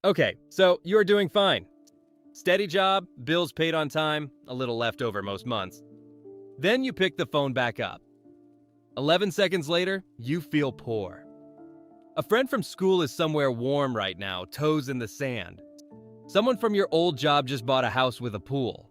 Okay, so you're doing fine. Steady job, bills paid on time, a little left over most months. Then you pick the phone back up. 11 seconds later, you feel poor. A friend from school is somewhere warm right now, toes in the sand. Someone from your old job just bought a house with a pool.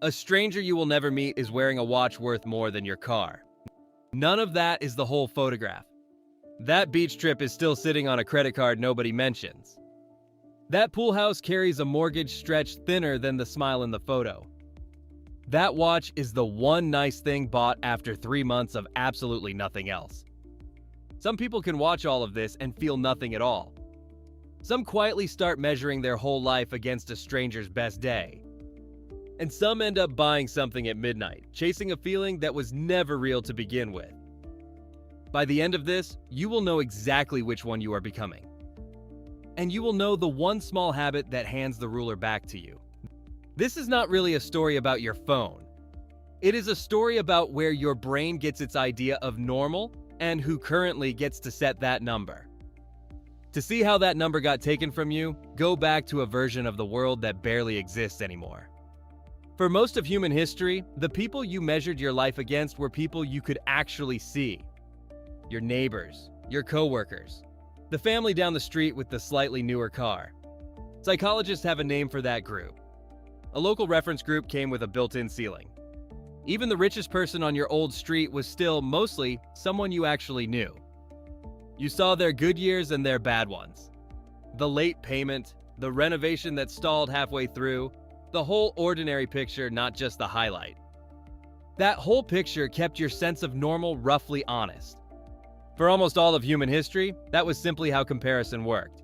A stranger you will never meet is wearing a watch worth more than your car. None of that is the whole photograph. That beach trip is still sitting on a credit card nobody mentions. That pool house carries a mortgage stretched thinner than the smile in the photo. That watch is the one nice thing bought after 3 months of absolutely nothing else. Some people can watch all of this and feel nothing at all. Some quietly start measuring their whole life against a stranger's best day. And some end up buying something at midnight, chasing a feeling that was never real to begin with. By the end of this, you will know exactly which one you are becoming. And you will know the one small habit that hands the ruler back to you. This is not really a story about your phone. It is a story about where your brain gets its idea of normal and who currently gets to set that number. To see how that number got taken from you, go back to a version of the world that barely exists anymore. For most of human history, the people you measured your life against were people you could actually see. Your neighbors, your coworkers, the family down the street with the slightly newer car. Psychologists have a name for that group. A local reference group came with a built-in ceiling. Even the richest person on your old street was still, mostly, someone you actually knew. You saw their good years and their bad ones. The late payment, the renovation that stalled halfway through, the whole ordinary picture, not just the highlight. That whole picture kept your sense of normal roughly honest. For almost all of human history, that was simply how comparison worked.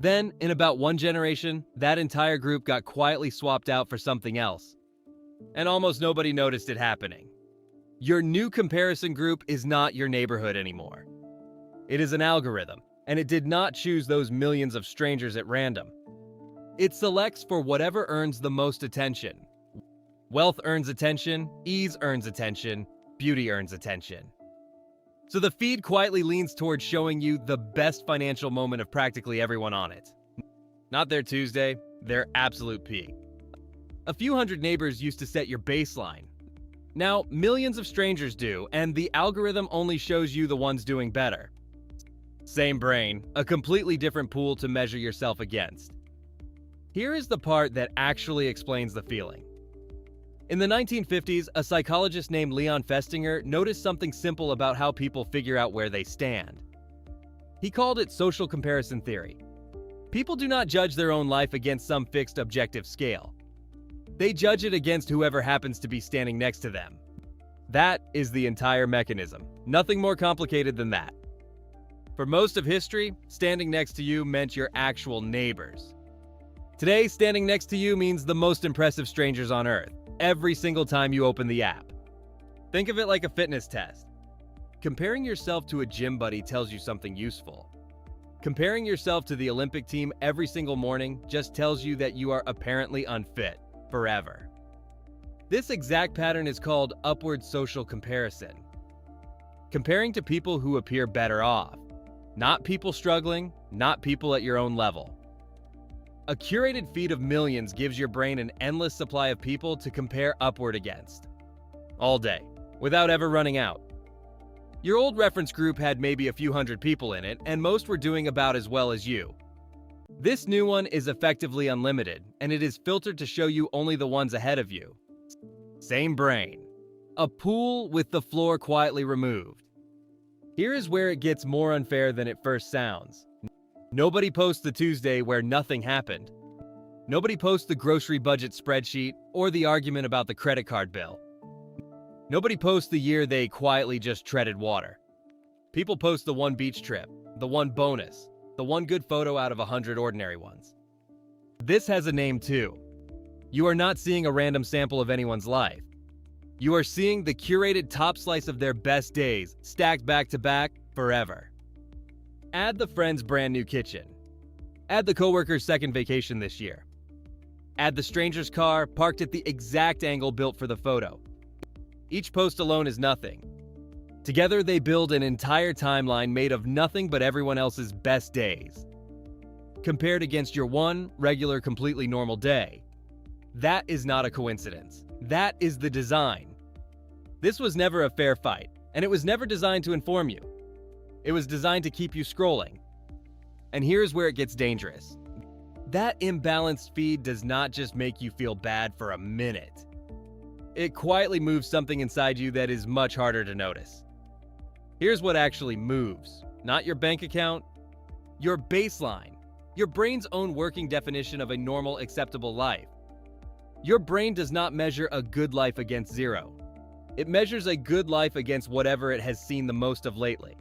Then, in about one generation, that entire group got quietly swapped out for something else. And almost nobody noticed it happening. Your new comparison group is not your neighborhood anymore. It is an algorithm, and it did not choose those millions of strangers at random. It selects for whatever earns the most attention. Wealth earns attention, ease earns attention, beauty earns attention. So the feed quietly leans towards showing you the best financial moment of practically everyone on it. Not their Tuesday, their absolute peak. A few hundred neighbors used to set your baseline. Now, millions of strangers do, and the algorithm only shows you the ones doing better. Same brain, a completely different pool to measure yourself against. Here is the part that actually explains the feeling. In the 1950s, a psychologist named Leon Festinger noticed something simple about how people figure out where they stand. He called it social comparison theory. People do not judge their own life against some fixed objective scale. They judge it against whoever happens to be standing next to them. That is the entire mechanism. Nothing more complicated than that. For most of history, standing next to you meant your actual neighbors. Today, standing next to you means the most impressive strangers on Earth, every single time you open the app. Think of it like a fitness test. Comparing yourself to a gym buddy tells you something useful. Comparing yourself to the Olympic team every single morning just tells you that you are apparently unfit forever. This exact pattern is called upward social comparison. Comparing to people who appear better off. Not people struggling, not people at your own level. A curated feed of millions gives your brain an endless supply of people to compare upward against. All day, without ever running out. Your old reference group had maybe a few hundred people in it, and most were doing about as well as you. This new one is effectively unlimited, and it is filtered to show you only the ones ahead of you. Same brain. A pool with the floor quietly removed. Here is where it gets more unfair than it first sounds. Nobody posts the Tuesday where nothing happened. Nobody posts the grocery budget spreadsheet or the argument about the credit card bill. Nobody posts the year they quietly just treaded water. People post the one beach trip, the one bonus, the one good photo out of 100 ordinary ones. This has a name too. You are not seeing a random sample of anyone's life. You are seeing the curated top slice of their best days, stacked back to back, forever. Add the friend's brand new kitchen. Add the coworker's second vacation this year. Add the stranger's car, parked at the exact angle built for the photo. Each post alone is nothing. Together they build an entire timeline made of nothing but everyone else's best days. compared against your one regular, completely normal day. That is not a coincidence. That is the design. This was never a fair fight, and it was never designed to inform you. It was designed to keep you scrolling. And here's where it gets dangerous. That imbalanced feed does not just make you feel bad for a minute. It quietly moves something inside you that is much harder to notice. Here's what actually moves. Not your bank account, your baseline. Your brain's own working definition of a normal, acceptable life. Your brain does not measure a good life against zero. It measures a good life against whatever it has seen the most of lately.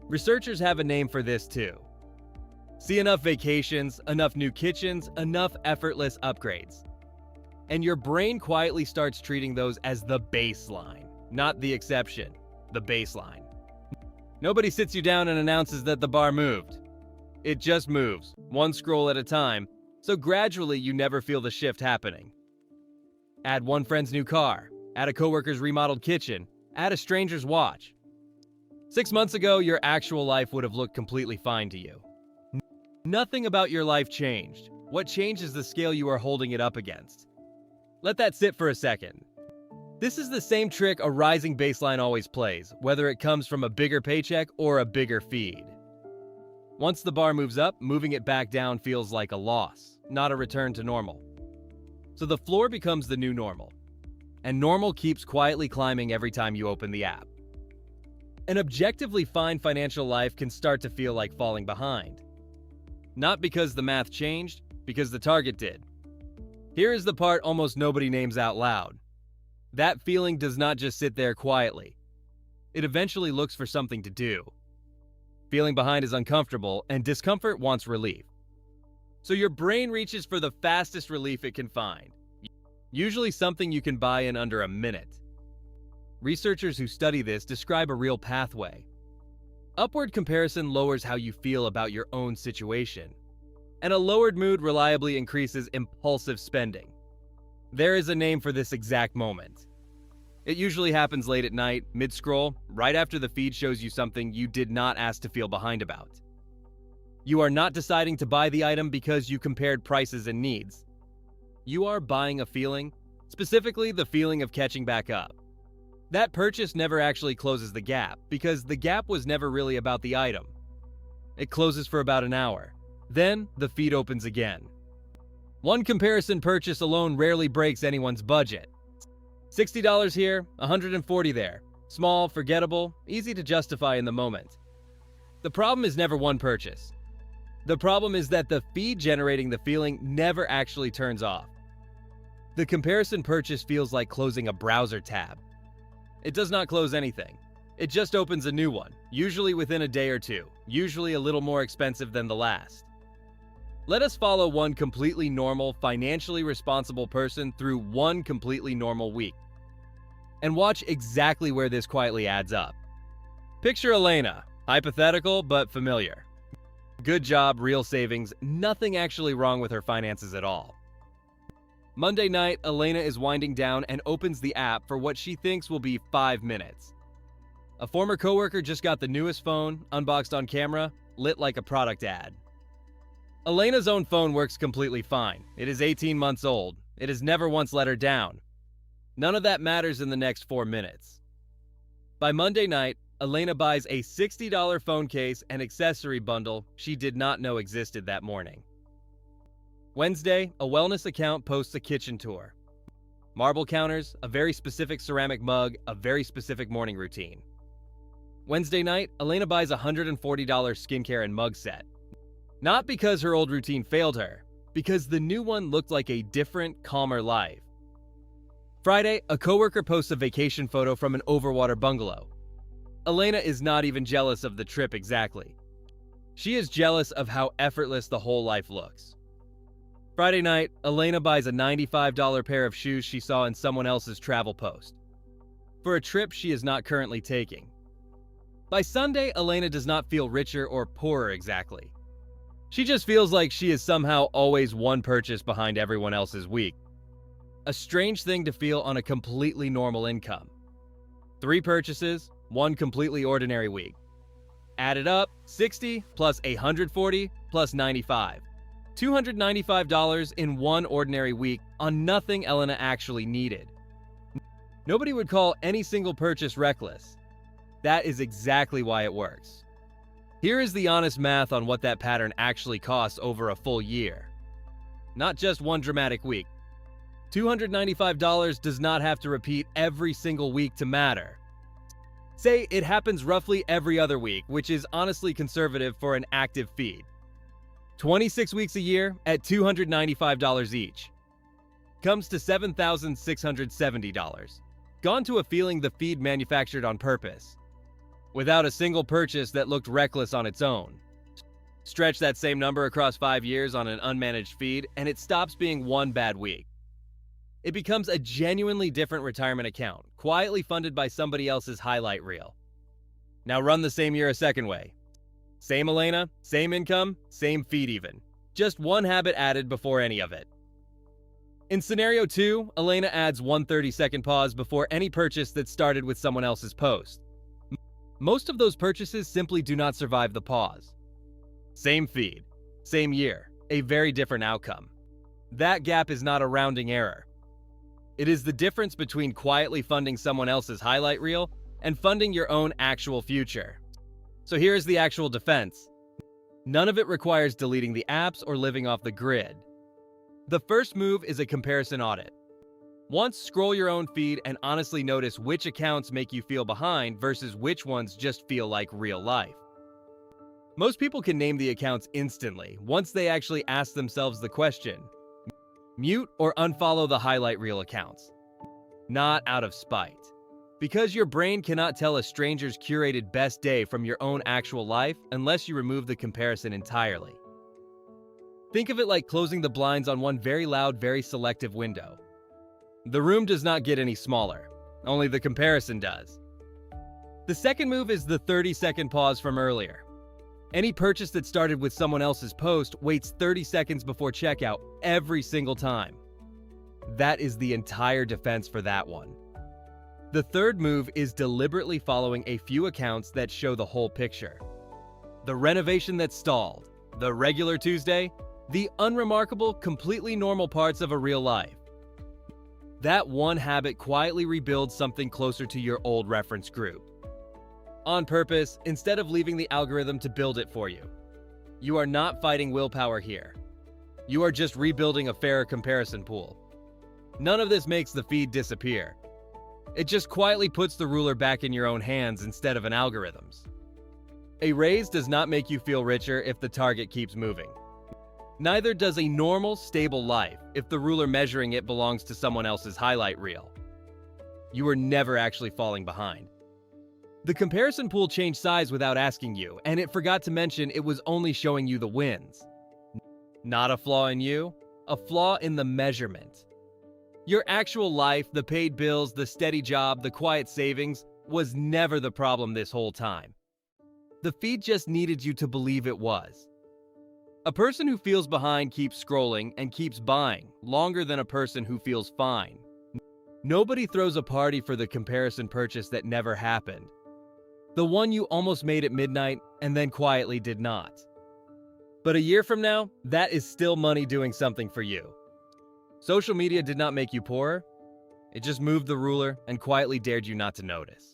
Researchers have a name for this too. See enough vacations, enough new kitchens, enough effortless upgrades. And your brain quietly starts treating those as the baseline, not the exception, the baseline. Nobody sits you down and announces that the bar moved. It just moves, one scroll at a time, so gradually you never feel the shift happening. Add one friend's new car, add a coworker's remodeled kitchen, add a stranger's watch. 6 months ago, your actual life would have looked completely fine to you. Nothing about your life changed. What changed is the scale you are holding it up against. Let that sit for a second. This is the same trick a rising baseline always plays, whether it comes from a bigger paycheck or a bigger feed. Once the bar moves up, moving it back down feels like a loss, not a return to normal. So the floor becomes the new normal. And normal keeps quietly climbing every time you open the app. An objectively fine financial life can start to feel like falling behind. Not because the math changed, because the target did. Here is the part almost nobody names out loud. That feeling does not just sit there quietly. It eventually looks for something to do. Feeling behind is uncomfortable, and discomfort wants relief. So your brain reaches for the fastest relief it can find. Usually something you can buy in under a minute. Researchers who study this describe a real pathway. Upward comparison lowers how you feel about your own situation, and a lowered mood reliably increases impulsive spending. There is a name for this exact moment. It usually happens late at night, mid-scroll, right after the feed shows you something you did not ask to feel behind about. You are not deciding to buy the item because you compared prices and needs. You are buying a feeling, specifically the feeling of catching back up. That purchase never actually closes the gap, because the gap was never really about the item. It closes for about an hour. Then, the feed opens again. One comparison purchase alone rarely breaks anyone's budget. $60 here, $140 there. Small, forgettable, easy to justify in the moment. The problem is never one purchase. The problem is that the feed generating the feeling never actually turns off. The comparison purchase feels like closing a browser tab. It does not close anything. It just opens a new one, usually within a day or two, usually a little more expensive than the last. Let us follow one completely normal, financially responsible person through one completely normal week. And watch exactly where this quietly adds up. Picture Elena, hypothetical but familiar. Good job, real savings, nothing actually wrong with her finances at all. Monday night, Elena is winding down and opens the app for what she thinks will be 5 minutes. A former coworker just got the newest phone, unboxed on camera, lit like a product ad. Elena's own phone works completely fine. It is 18 months old. It has never once let her down. None of that matters in the next 4 minutes. By Monday night, Elena buys a $60 phone case and accessory bundle she did not know existed that morning. Wednesday, a wellness account posts a kitchen tour. Marble counters, a very specific ceramic mug, a very specific morning routine. Wednesday night, Elena buys a $140 skincare and mug set. Not because her old routine failed her, because the new one looked like a different, calmer life. Friday, a coworker posts a vacation photo from an overwater bungalow. Elena is not even jealous of the trip exactly. She is jealous of how effortless the whole life looks. Friday night, Elena buys a $95 pair of shoes she saw in someone else's travel post, for a trip she is not currently taking. By Sunday, Elena does not feel richer or poorer exactly. She just feels like she is somehow always one purchase behind everyone else's week. A strange thing to feel on a completely normal income. 3 purchases, one completely ordinary week. Added up, 60 plus 140 plus 95. $295 in one ordinary week on nothing Elena actually needed. Nobody would call any single purchase reckless. That is exactly why it works. Here is the honest math on what that pattern actually costs over a full year. Not just one dramatic week. $295 does not have to repeat every single week to matter. Say it happens roughly every other week, which is honestly conservative for an active feed. 26 weeks a year at $295 each. Comes to $7,670. Gone to a feeling the feed manufactured on purpose. Without a single purchase that looked reckless on its own. Stretch that same number across 5 years on an unmanaged feed, and it stops being one bad week. It becomes a genuinely different retirement account, quietly funded by somebody else's highlight reel. Now run the same year a second way. Same Elena, same income, same feed even. Just one habit added before any of it. In scenario 2, Elena adds one 30-second pause before any purchase that started with someone else's post. Most of those purchases simply do not survive the pause. Same feed, same year, a very different outcome. That gap is not a rounding error. It is the difference between quietly funding someone else's highlight reel and funding your own actual future. So here is the actual defense. None of it requires deleting the apps or living off the grid. The first move is a comparison audit. Once scroll your own feed and honestly notice which accounts make you feel behind versus which ones just feel like real life. Most people can name the accounts instantly once they actually ask themselves the question, mute or unfollow the highlight reel accounts. Not out of spite. Because your brain cannot tell a stranger's curated best day from your own actual life unless you remove the comparison entirely. Think of it like closing the blinds on one very loud, very selective window. The room does not get any smaller, only the comparison does. The second move is the 30-second pause from earlier. Any purchase that started with someone else's post waits 30 seconds before checkout every single time. That is the entire defense for that one. The third move is deliberately following a few accounts that show the whole picture. The renovation that stalled, the regular Tuesday, the unremarkable, completely normal parts of a real life. That one habit quietly rebuilds something closer to your old reference group. On purpose, instead of leaving the algorithm to build it for you. You are not fighting willpower here. You are just rebuilding a fairer comparison pool. None of this makes the feed disappear. It just quietly puts the ruler back in your own hands instead of an algorithm's. A raise does not make you feel richer if the target keeps moving. Neither does a normal, stable life if the ruler measuring it belongs to someone else's highlight reel. You are never actually falling behind. The comparison pool changed size without asking you, and it forgot to mention it was only showing you the wins. Not a flaw in you, a flaw in the measurement. Your actual life, the paid bills, the steady job, the quiet savings, was never the problem this whole time. The feed just needed you to believe it was. A person who feels behind keeps scrolling and keeps buying longer than a person who feels fine. Nobody throws a party for the comparison purchase that never happened. The one you almost made at midnight and then quietly did not. But a year from now, that is still money doing something for you. Social media did not make you poorer. It just moved the ruler and quietly dared you not to notice.